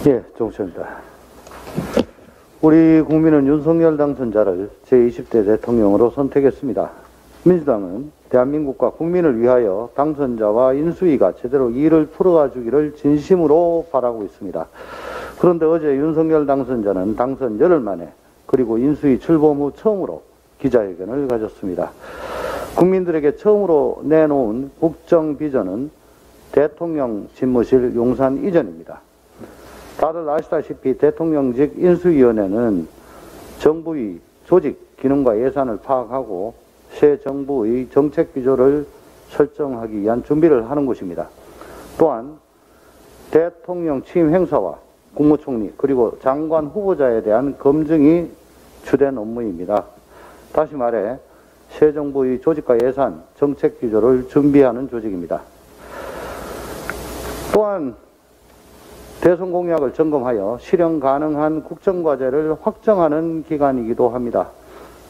예, 정치입니다. 우리 국민은 윤석열 당선자를 제20대 대통령으로 선택했습니다. 민주당은 대한민국과 국민을 위하여 당선자와 인수위가 제대로 일을 풀어가 주기를 진심으로 바라고 있습니다. 그런데 어제 윤석열 당선자는 당선 열흘 만에 그리고 인수위 출범 후 처음으로 기자회견을 가졌습니다. 국민들에게 처음으로 내놓은 국정 비전은 대통령 집무실 용산 이전입니다. 다들 아시다시피 대통령직 인수위원회는 정부의 조직, 기능과 예산을 파악하고 새 정부의 정책 기조를 설정하기 위한 준비를 하는 곳입니다. 또한 대통령 취임 행사와 국무총리 그리고 장관 후보자에 대한 검증이 주된 업무입니다. 다시 말해 새 정부의 조직과 예산, 정책 기조를 준비하는 조직입니다. 또한 대선 공약을 점검하여 실현 가능한 국정과제를 확정하는 기간이기도 합니다.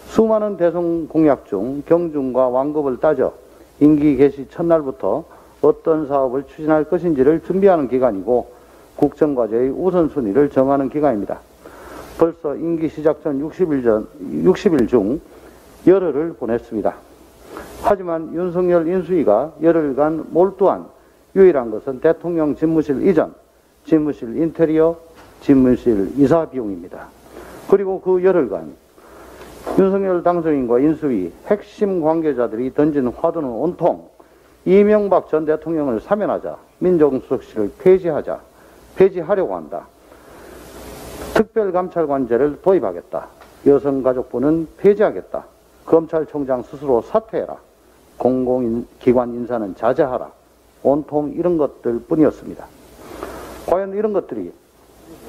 수많은 대선 공약 중 경중과 완급을 따져 임기 개시 첫날부터 어떤 사업을 추진할 것인지를 준비하는 기간이고 국정과제의 우선순위를 정하는 기간입니다. 벌써 임기 시작 전 60일 중 열흘을 보냈습니다. 하지만 윤석열 인수위가 열흘간 몰두한 유일한 것은 대통령 집무실 이전, 집무실 인테리어, 집무실 이사 비용입니다. 그리고 그 열흘간 윤석열 당선인과 인수위 핵심 관계자들이 던진 화두는 온통 이명박 전 대통령을 사면하자, 민정수석실을 폐지하려고 한다. 특별감찰관제를 도입하겠다. 여성가족부는 폐지하겠다. 검찰총장 스스로 사퇴해라. 공공기관 인사는 자제하라. 온통 이런 것들 뿐이었습니다. 과연 이런 것들이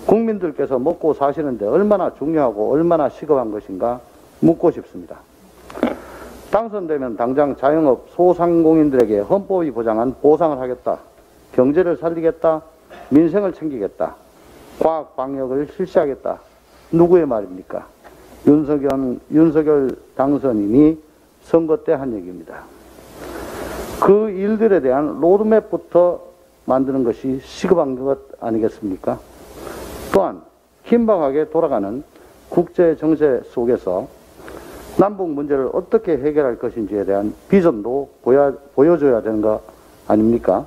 국민들께서 먹고 사시는데 얼마나 중요하고 얼마나 시급한 것인가 묻고 싶습니다. 당선되면 당장 자영업 소상공인들에게 헌법이 보장한 보상을 하겠다. 경제를 살리겠다. 민생을 챙기겠다. 과학 방역을 실시하겠다. 누구의 말입니까? 윤석열 당선인이 선거 때 한 얘기입니다. 그 일들에 대한 로드맵부터 만드는 것이 시급한 것 아니겠습니까? 또한 긴박하게 돌아가는 국제 정세 속에서 남북 문제를 어떻게 해결할 것인지에 대한 비전도 보여줘야 되는 거 아닙니까?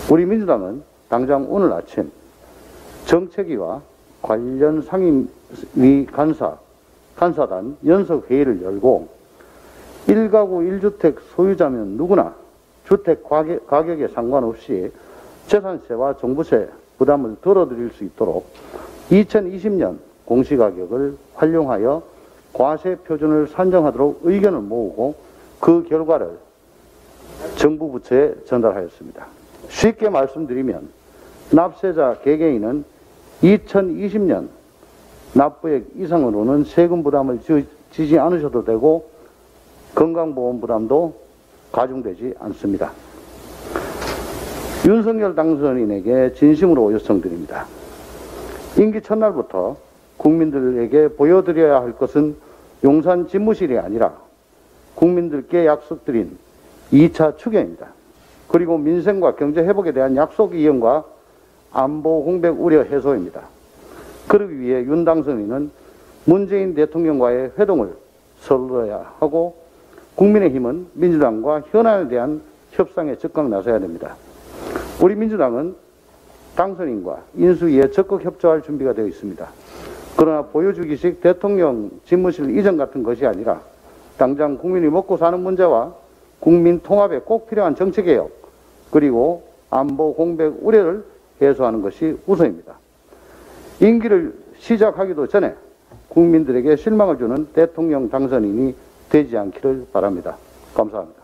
우리 민주당은 당장 오늘 아침 정책위와 관련 상임위 간사단 연석회의를 열고 1가구 1주택 소유자면 누구나 주택 가격에 상관없이 재산세와 종부세 부담을 덜어드릴 수 있도록 2020년 공시가격을 활용하여 과세 표준을 산정하도록 의견을 모으고 그 결과를 정부 부처에 전달하였습니다. 쉽게 말씀드리면 납세자 개개인은 2020년 납부액 이상으로는 세금 부담을 지지 않으셔도 되고 건강보험 부담도 가중되지 않습니다. 윤석열 당선인에게 진심으로 요청드립니다. 임기 첫날부터 국민들에게 보여드려야 할 것은 용산 집무실이 아니라 국민들께 약속드린 2차 추경입니다. 그리고 민생과 경제 회복에 대한 약속 이행과 안보 공백 우려 해소입니다. 그러기 위해 윤 당선인은 문재인 대통령과의 회동을 서둘러야 하고 국민의힘은 민주당과 현안에 대한 협상에 적극 나서야 됩니다. 우리 민주당은 당선인과 인수위에 적극 협조할 준비가 되어 있습니다. 그러나 보여주기식 대통령 집무실 이전 같은 것이 아니라 당장 국민이 먹고 사는 문제와 국민 통합에 꼭 필요한 정치개혁 그리고 안보 공백 우려를 해소하는 것이 우선입니다. 임기를 시작하기도 전에 국민들에게 실망을 주는 대통령 당선인이 되지 않기를 바랍니다. 감사합니다.